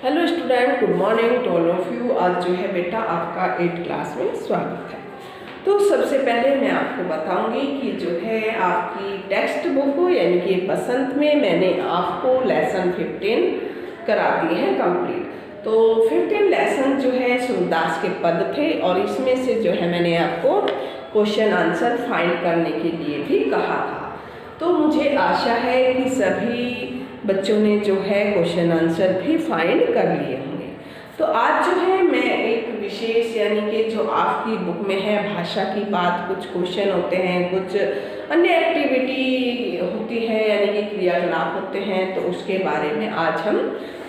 Hello student, good morning to all of you. आज जो है बेटा आपका 8th क्लास में स्वागत है। तो सबसे पहले मैं आपको बताऊंगी कि जो है आपकी टेक्स्ट बुक यानी कि बसंत में मैंने आपको लेसन 15 करा दिए हैं कंप्लीट। तो 15 लेसन जो है सूरदास के पद थे और इसमें से जो है मैंने आपको क्वेश्चन आंसर फाइंड करने के लिए भी कहा था। तो मुझे आशा है कि सभी बच्चों ने जो है क्वेश्चन आंसर भी फाइंड कर लिए होंगे। तो आज जो है मैं एक विशेष यानी कि जो आपकी बुक में है भाषा की बात, कुछ क्वेश्चन होते हैं, कुछ अन्य एक्टिविटी होती है यानी कि क्रियाकलाप होते हैं, तो उसके बारे में आज हम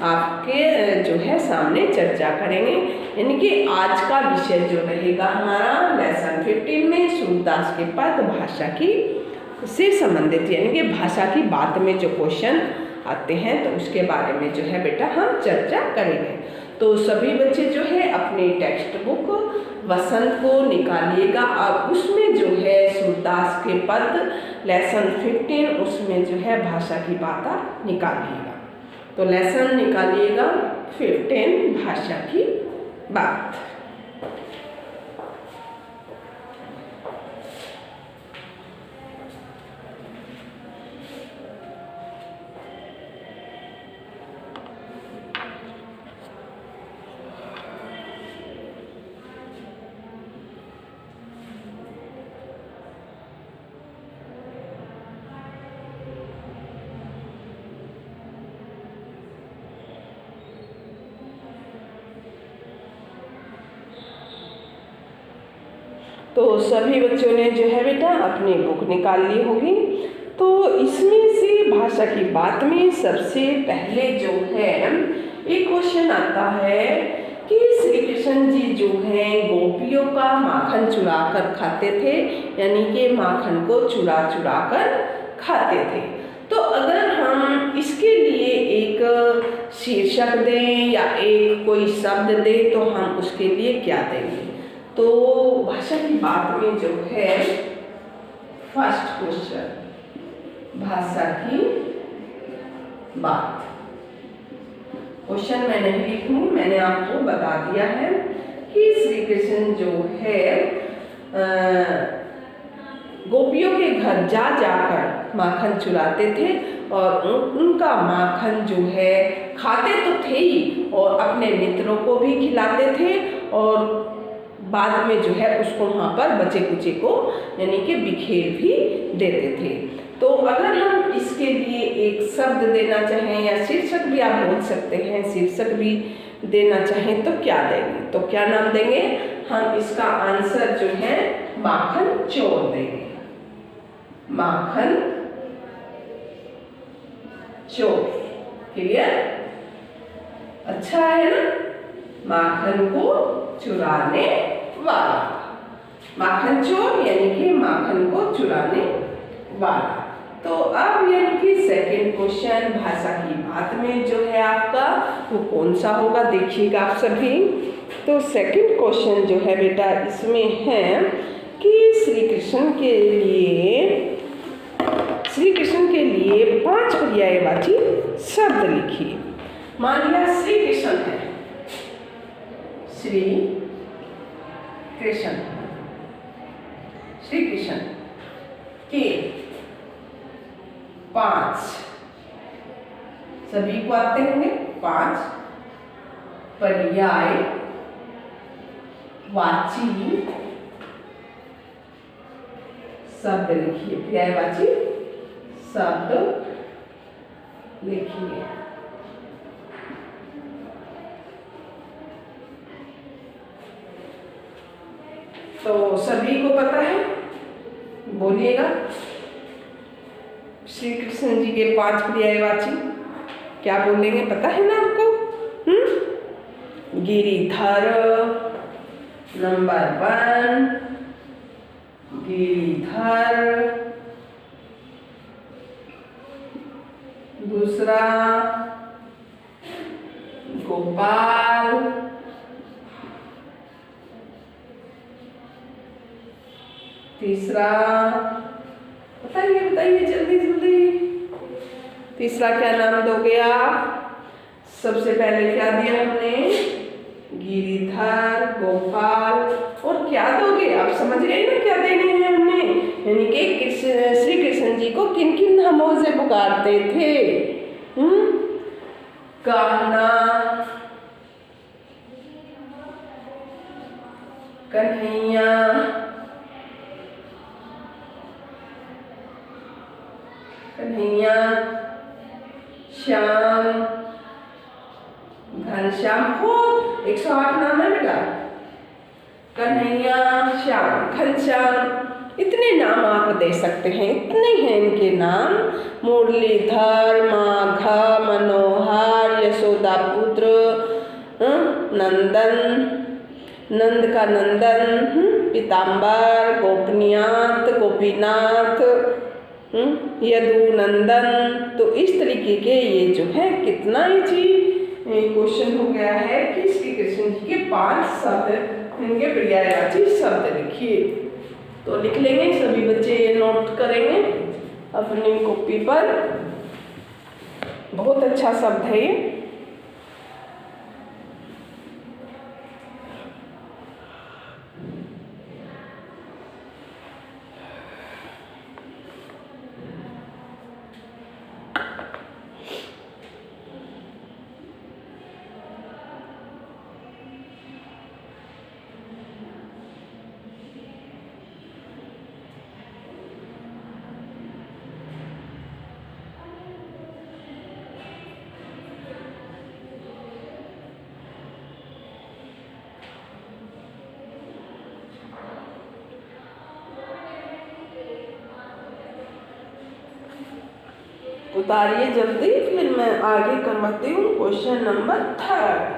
आपके जो है सामने चर्चा करेंगे। यानी कि आज का विषय जो रहेगा हमारा लेसन 15 में सूरदास के पद भाषा की से संबंधित यानी कि भाषा की बात में जो क्वेश्चन आते हैं तो उसके बारे में जो है बेटा हम चर्चा करेंगे। तो सभी बच्चे जो है अपनी टेक्स्ट बुक वसंत को निकालिएगा और उसमें जो है सूरदास के पद लेसन 15 उसमें जो है भाषा की बात निकालिएगा। तो लेसन निकालिएगा 15 भाषा की बात। तो सभी बच्चों ने जो है बेटा अपनी बुक निकाल ली होगी। तो इसमें से भाषा की बात में सबसे पहले जो है एक क्वेश्चन आता है कि श्री कृष्ण जी जो हैं गोपियों का माखन चुरा कर खाते थे, यानी कि माखन को चुरा चुरा कर खाते थे। तो अगर हम इसके लिए एक शीर्षक दें या एक कोई शब्द दें तो हम उसके लिए क्या देंगे? तो भाषा की बात में जो है फर्स्ट क्वेश्चन भाषा की बात। क्वेश्चन मैं नहीं लिखूंगी, मैंने आपको बता दिया है कि श्री कृष्ण जो है गोपियों के घर जा जाकर माखन चुराते थे और उनका माखन जो है खाते तो थे ही और अपने मित्रों को भी खिलाते थे और बाद में जो है उसको वहाँ पर बचे कुचे को यानी कि बिखेर भी देते थे। तो अगर हम इसके लिए एक शब्द देना चाहें या शीर्षक भी आप बोल सकते हैं, शीर्षक भी देना चाहें तो क्या देंगे? तो क्या नाम देंगे? हम इसका आंसर जो है माखन चोर देंगे। माखन चोर। क्लियर? अच्छा है ना? माखन को चुराने वाला, माखन चोर यानी कि माखन को चुराने वाला। तो अब यानी कि सेकंड क्वेश्चन भाषा की बात में जो है आपका वो कौन सा होगा देखिएगा आप सभी। तो सेकंड क्वेश्चन जो है बेटा इसमें है कि श्री कृष्ण के लिए 5 पर्यायवाची शब्द लिखिए। मान लिया श्री कृष्ण है, श्री कृष्ण के 5 सभी को आते होंगे 5 पर्यायवाची शब्द लिखिए। पर्यायवाची शब्द लिखिए। तो सभी को पता है, बोलिएगा। श्री कृष्ण जी के 5 पर्यायवाची क्या बोलेंगे पता है ना आपको? गिरिधर नंबर 1, गिरिधर। दूसरा गोपाल। तीसरा बताइए बताइए जल्दी जल्दी। तीसरा क्या नाम दोगे आप? सबसे पहले क्या दिया हमने, गिरिधर, गोपाल, और क्या दोगे आप समझ गए ना क्या देने हैं हमने, यानी कि श्री कृष्ण जी को किन किन नामों से पुकारते थे। कान्हा, कन्हैया, कन्हैया, श्याम, घनश्याम, हो 108 नाम है बेटा, कन्हैया, श्याम, घनश्याम, इतने नाम आप दे सकते हैं, इतने हैं इनके नाम। मुरलीधर, माघा, मनोहर, यशोदा पुत्र, नंदन, नंद का नंदन, पीताम्बर, गोपनीनाथ, गोपीनाथ, यदु नंदन। तो इस तरीके के ये जो है कितना इजी क्वेश्चन हो गया है कि श्री कृष्ण जी के 5 शब्द, इनके पर्यायवाची शब्द लिखिए। तो लिख लेंगे सभी बच्चे, ये नोट करेंगे अपनी कॉपी पर। बहुत अच्छा शब्द है ये। उतारिए जल्दी, फिर मैं आगे करवाती हूँ क्वेश्चन नंबर 3।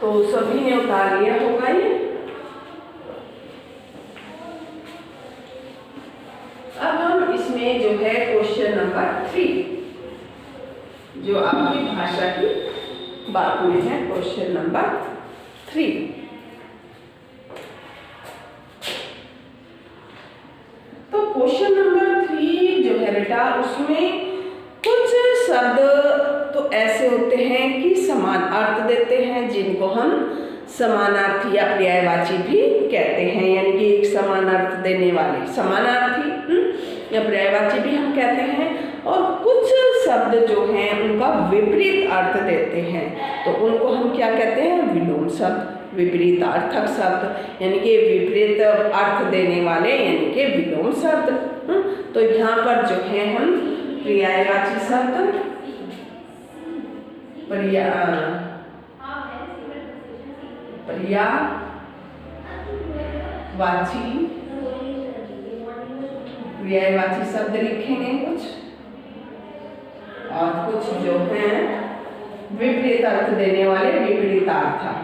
तो सभी ने उतार लिया होगा ये। अब हम इसमें जो है क्वेश्चन नंबर 3, जो आपकी भाषा की बात में है, क्वेश्चन नंबर 3। तो क्वेश्चन नंबर 3 जो है बेटा, उसमें कुछ शब्द तो ऐसे होते हैं कि समान अर्थ देते हैं, जिनको हम समानार्थी या पर्यायवाची भी कहते हैं, यानी कि एक समान अर्थ देने वाले समानार्थी या पर्यायवाची भी हम कहते हैं। और कुछ शब्द जो हैं उनका विपरीत अर्थ देते हैं, तो उनको हम क्या कहते हैं, विलोम शब्द, विपरीत अर्थक शब्द, यानी कि विपरीत अर्थ देने वाले, यानी कि विलोम शब्द। तो यहाँ पर जो है हम पर्यायवाची शब्द, पर्यायवाची शब्द लिखेंगे कुछ, और कुछ जो हैं विपरीत अर्थ देने वाले विपरीतार्थक,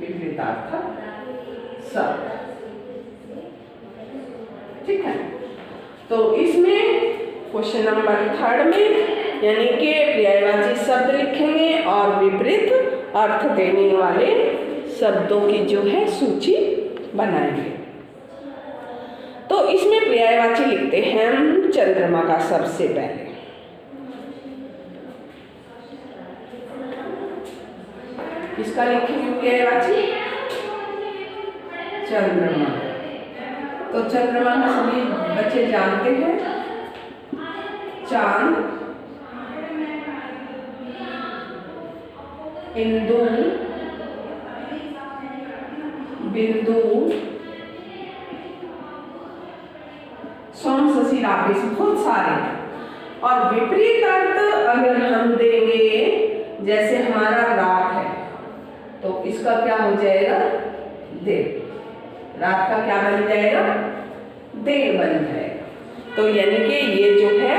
विपरीतार्थक शब्द। ठीक है, तो इसमें क्वेश्चन नंबर 3 में यानी कि पर्यायवाची शब्द लिखेंगे और विपरीत अर्थ देने वाले शब्दों की जो है सूची बनाएंगे। तो इसमें पर्यायवाची लिखते हैं हम चंद्रमा का सबसे पहले। किसका लिखेंगे पर्यायवाची? चंद्रमा। तो चंद्रमा का सभी बच्चे जानते हैं, चांद, इंदु, बिंदु, सोम, शशि, राकेश, बहुत सारे। और विपरीत अर्थ अगर हम देंगे, जैसे हमारा रात है, तो इसका क्या हो जाएगा, देव। रात का क्या बन जाएगा, देव बन जाएगा। तो यानी कि ये जो है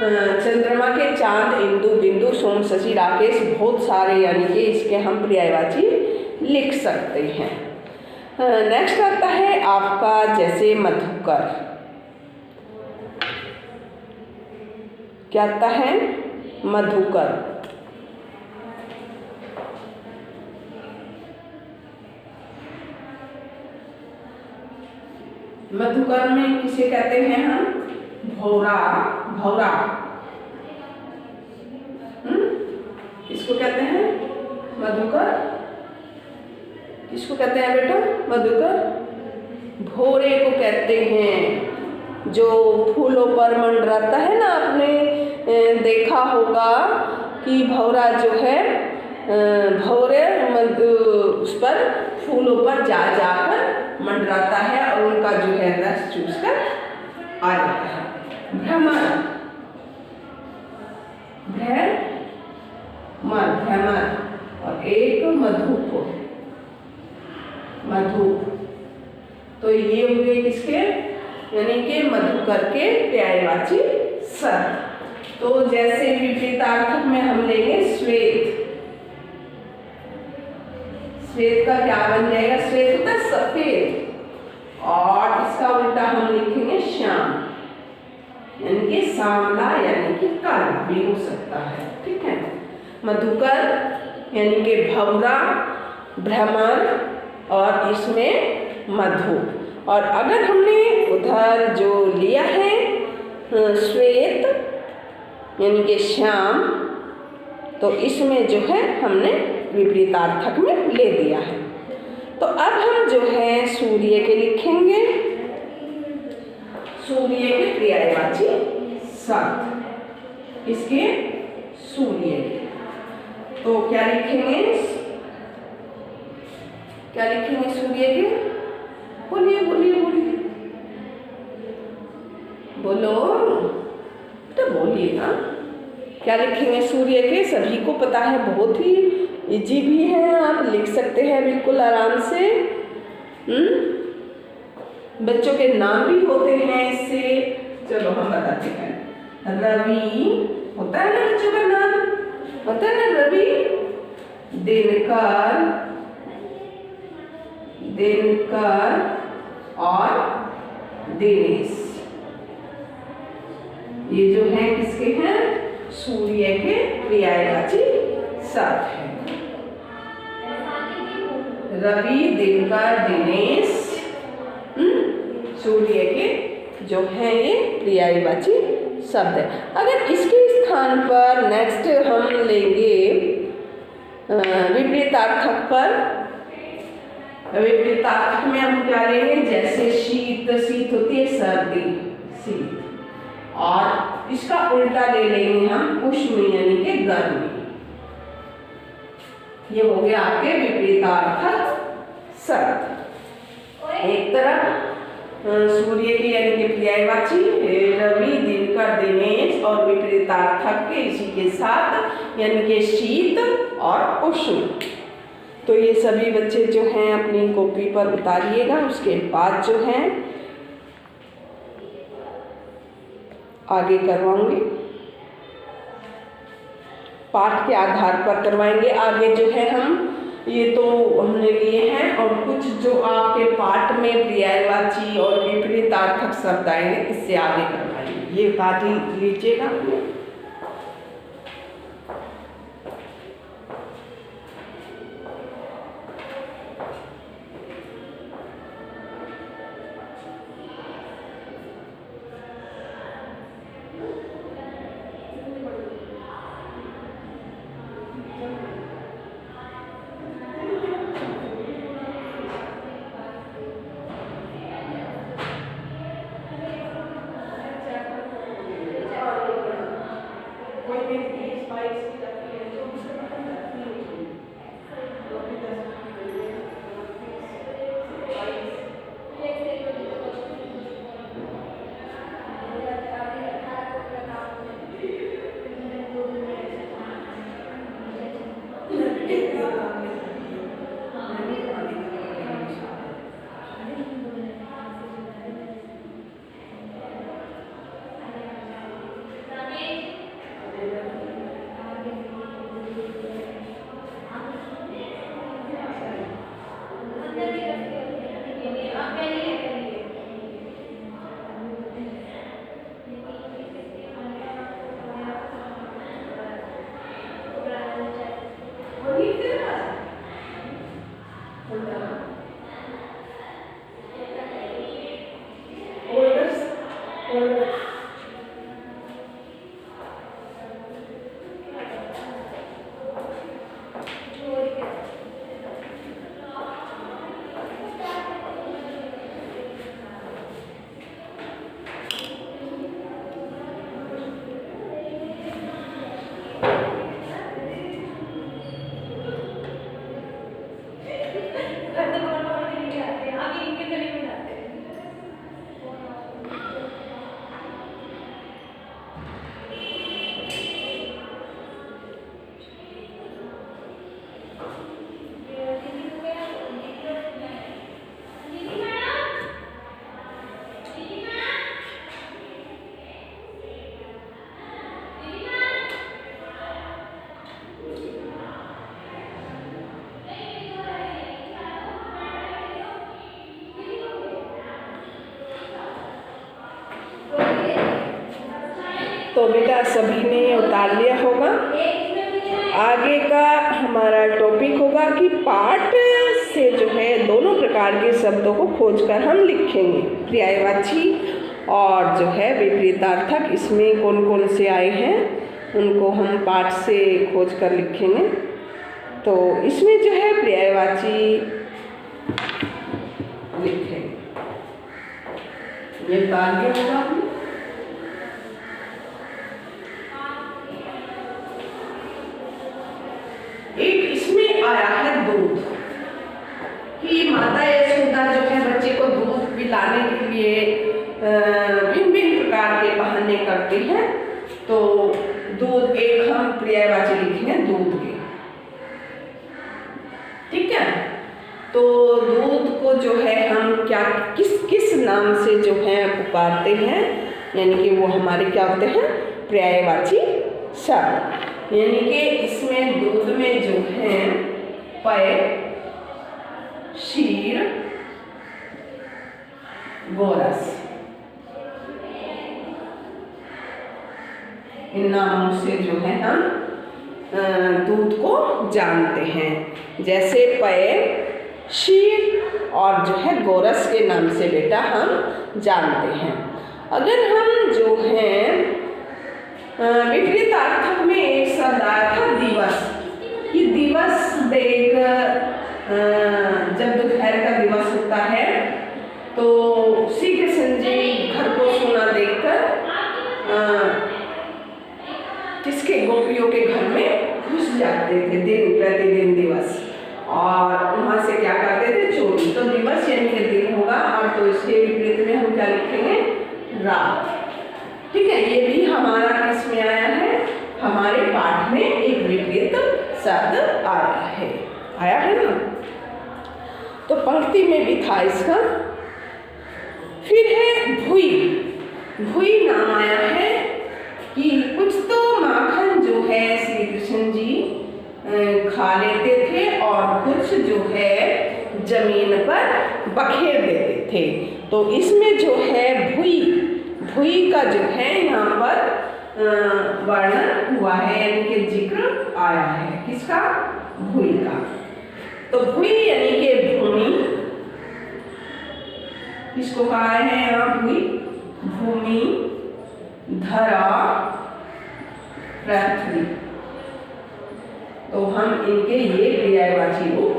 चंद्रमा के चांद, इंदु, बिंदु, सोम, शशि, राकेश, बहुत सारे, यानी कि इसके हम पर्यायवाची लिख सकते हैं। नेक्स्ट आता है आपका जैसे मधुकर। क्या आता है, मधुकर। मधुकर में किसे कहते हैं हम? भौरा, भौरा। किसको कहते हैं? मधुकर। किसको कहते हैं बेटा? मधुकर। भौरे को कहते हैं। जो फूलों पर मंडराता है ना, आपने देखा होगा कि भौरा जो है, भौरे उस पर फूलों पर जा जाकर मंडराता है और उनका जो है रस चूसकर आ जाता है। भ्रमर, भ्रमर। और एक मधुप, मधुप। तो ये हुए किसके? यानी कि मधुकर के पर्यायवाची शब्द। तो जैसे विपरीतार्थक में हम लेंगे श्वेत। श्वेत का क्या बन जाएगा? श्वेत होता है सफेद, और इसका उल्टा हम लिखेंगे श्याम, यानी कि सांवला, यानी कि काला भी हो सकता है। ठीक है। मधुकर यानी कि भौरा, भ्रमर, और इसमें मधु। और अगर हमने उधर जो लिया है श्वेत यानी कि श्याम, तो इसमें जो है हमने विपरीतार्थक में ले दिया है। तो अब हम जो है सूर्य के लिखेंगे, सूर्य के पर्यायवाची शब्द। इसके सूर्य, तो क्या लिखेंगे? क्या लिखेंगे सूर्य के? बोलिए बोलिए बोलिए, बोलो तो बोलिए ना। क्या लिखेंगे सूर्य के? सभी को पता है, बहुत ही इजी भी है, आप लिख सकते हैं बिल्कुल आराम से। बच्चों के नाम भी होते हैं इससे। चलो हम बताते हैं। रवि होता है ना बच्चों का नाम, होता है ना रवि। दिनकर, दिनकर और दिनेश, ये जो है किसके हैं? सूर्य के पर्यायवाची शब्द है। रवि, दिनकर, दिनेश सूर्य के जो है ये पर्यायवाची शब्द है। अगर इसके स्थान पर नेक्स्ट हम लेंगे विपरीतार्थक पर। विपरीतार्थक में हम क्या लेंगे? जैसे शीत, शीत होती है सर्दी, शीत, और इसका उल्टा ले लेंगे हम उष्ण यानी कि गर्मी। ये हो गया आपके विपरीतार्थक शब्द। एक तरफ सूर्य की यानी कि पर्यायवाची रवि, दिनकर, दिनेश, और विपरीतार्थक के इसी के साथ यानी कि शीत और उष्ण। तो ये सभी बच्चे जो हैं अपनी कॉपी पर उतारिएगा। उसके बाद जो है आगे करवाऊंगी, पाठ के आधार पर करवाएंगे। आगे जो है हम ये तो हमने लिए हैं, और कुछ जो आपके पाठ में पर्यायवाची और विपरीतार्थक शब्द आएंगे इससे आगे करवाएंगे। ये उतार लीजिएगा। तो बेटा सभी ने उतार लिया होगा। आगे का हमारा टॉपिक होगा कि पाठ से जो है दोनों प्रकार के शब्दों को खोजकर हम लिखेंगे। पर्यायवाची और जो है विपरीतार्थक, इसमें कौन कौन से आए हैं उनको हम पाठ से खोजकर लिखेंगे। तो इसमें जो है पर्यायवाची लिखेंगे, ये उतार दिया होगा आपने। एक इसमें आया है दूध, कि माता यशोदा जो है बच्चे को दूध पिलाने के लिए भिन्न भिन्न प्रकार के बहाने करते हैं। तो दूध, एक हम पर्यायवाची लिखेंगे दूध के, ठीक है। तो दूध को जो है हम क्या किस किस नाम से जो है पुकारते हैं, यानी कि वो हमारे क्या होते हैं पर्यायवाची शब्द। यानी कि इसमें दूध में जो है पेय, क्षीर, गोरस, इन नामों से जो है हम दूध को जानते हैं। जैसे पेय, क्षीर और जो है गोरस के नाम से बेटा हम जानते हैं। अगर हम जो है विपरीतार्थक में एक शब्द आया था दिवस, कि दिवस देख, जब दोपहर का दिवस होता है तो श्री कृष्ण जी घर को सोना देखकर किसके गोपियों के घर में घुस जाते थे दिन प्रतिदिन दिवस, और वहाँ से क्या करते थे चोरी। तो दिवस यानी कि दिन होगा, और तो इसके विपरीत में हम क्या लिखेंगे रात, ठीक है। ये भी हमारा किसमें आया है, हमारे पाठ में एक विपरीत शब्द आया है ना। तो पंक्ति में भी था इसका। फिर है भुई, भुई नाम आया है कि कुछ तो माखन जो है श्री कृष्ण जी खा लेते थे और कुछ जो है जमीन पर बखेर देते थे। तो इसमें जो है भुई, भुई का जो है यहाँ पर वर्णन हुआ है, यानी कि जिक्र आया है किसका, भुई का। तो भुई यानी कि भूमि, किसको कहा है यहाँ भुई, भूमि, धरा, पृथ्वी। तो हम इनके ये पर्यायवाची रूप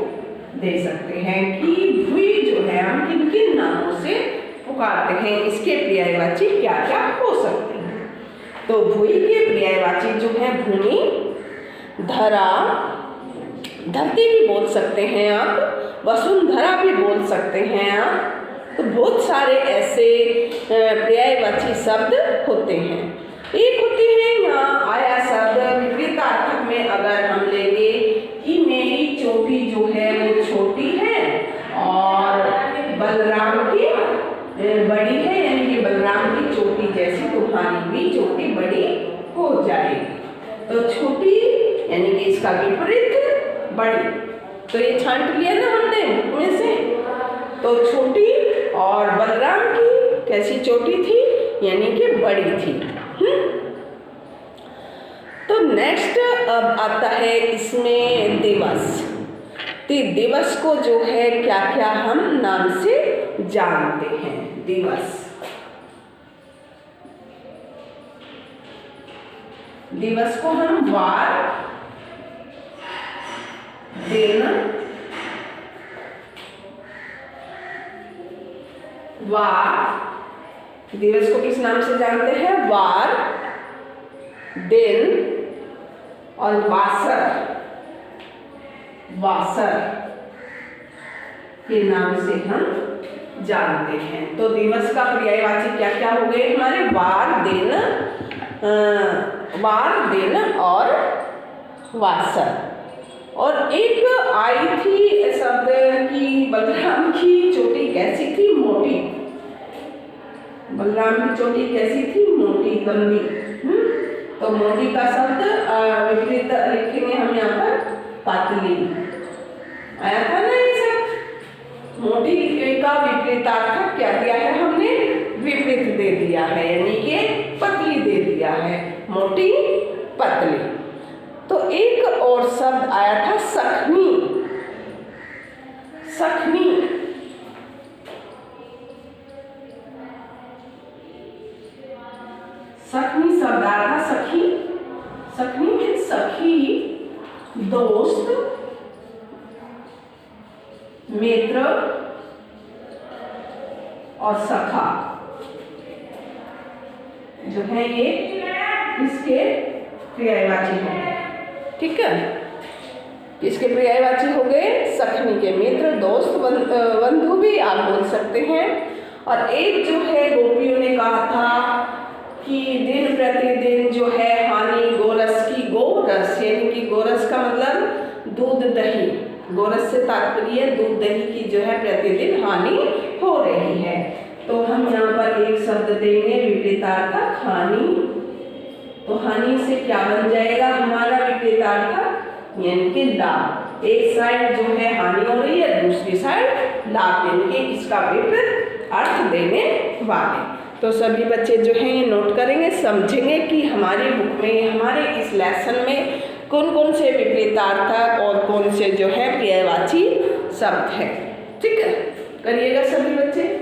दे सकते हैं कि भुई जो है हम किन किन नामों से पुकारते हैं, इसके पर्यायवाची क्या क्या हो सकते हैं। तो भुई के पर्यायवाची जो है भूमि, धरा, धरती भी बोल सकते हैं आप, वसुंधरा भी बोल सकते हैं आप। तो बहुत सारे ऐसे पर्यायवाची शब्द होते हैं। एक होते हैं यहाँ आया शब्द विपरीतार्थक में, अगर हम लेंगे कि मेरी चोटी जो है वो छोटी है और बलराम की बड़ी है, यानी कि बलराम की चोटी जैसी तुम्हारी भी चोटी बड़ी हो जाएगी। तो छोटी यानी कि इसका विपरीत बड़ी। तो ये छांट लिया ना हमने बुक में से। तो छोटी और बलराम की कैसी चोटी थी, यानी कि बड़ी थी। तो नेक्स्ट अब आता है इसमें दिवस। तो दिवस को जो है क्या क्या हम नाम से जानते हैं। दिवस, दिवस को हम वार, दिन, वार, दिवस को किस नाम से जानते हैं, वार, दिन और वासर, वासर के नाम से हम जानते हैं। तो दिवस का पर्यायवाची क्या क्या हो गए हमारे, वार, दिन, वार, दिन और वासर। और एक आई थी शब्द की बलराम की चोटी कैसी थी, मोटी। बलराम की चोटी कैसी थी, मोटी, लंबी। तो मोटी का शब्द विपरीत लिखेंगे हम यहाँ पर पतली। आया था ना ये सब। मोटी का विपरीतार्थक क्या दिया है हमने, विपरीत दे दिया है, यानी कि पतली दे दिया है। मोटी पतली। तो एक और शब्द आया था सखनी। सखनी सखनी शब्द आया था सखी। सखनी में सखी, दोस्त, मित्र और सखा जो है ये इसके पर्यायवाची हो गए। ठीक है, इसके पर्यायवाची हो गए सखनी के मित्र, दोस्त, बंधु भी आप बोल सकते हैं। और एक जो है गोपियों ने कहा था कि दिन प्रतिदिन जो है हानि गोरस की, गोरस यानी कि गोरस का मतलब दूध दही, गोरस से तात्पर्य दूध दही की जो है प्रतिदिन हानि हो रही है। तो हम यहाँ पर एक शब्द देंगे विपरीतार्थक हानि। तो हानि से क्या बन जाएगा हमारा विपरीतार्थक यानी कि लाभ। एक साइड जो है हानि हो रही है, दूसरी साइड लाभ, यानी कि इसका विपरीत अर्थ देने वाले। तो सभी बच्चे जो हैं ये नोट करेंगे, समझेंगे कि हमारी बुक में, हमारे इस लेसन में कौन कौन से विपरीतार्थक और कौन से जो है पर्यायवाची शब्द है। ठीक है, करिएगा सभी बच्चे।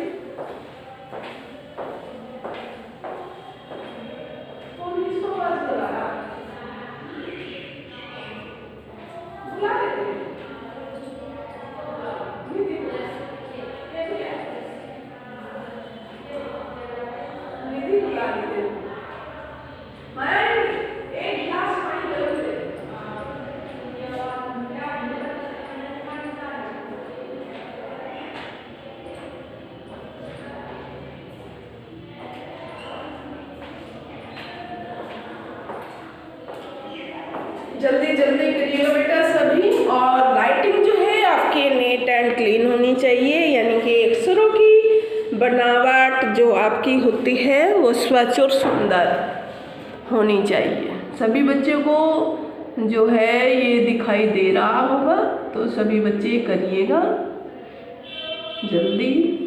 जल्दी जल्दी करिएगा बेटा सभी। और राइटिंग जो है आपके नीट एंड क्लीन होनी चाहिए, यानी कि अक्षरों की बनावट जो आपकी होती है वो स्वच्छ और सुंदर होनी चाहिए। सभी बच्चों को जो है ये दिखाई दे रहा होगा, तो सभी बच्चे करिएगा जल्दी।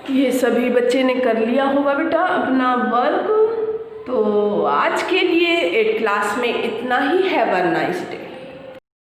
ये सभी बच्चे ने कर लिया होगा बेटा अपना वर्क। तो आज के लिए 8th क्लास में इतना ही। Have a nice day.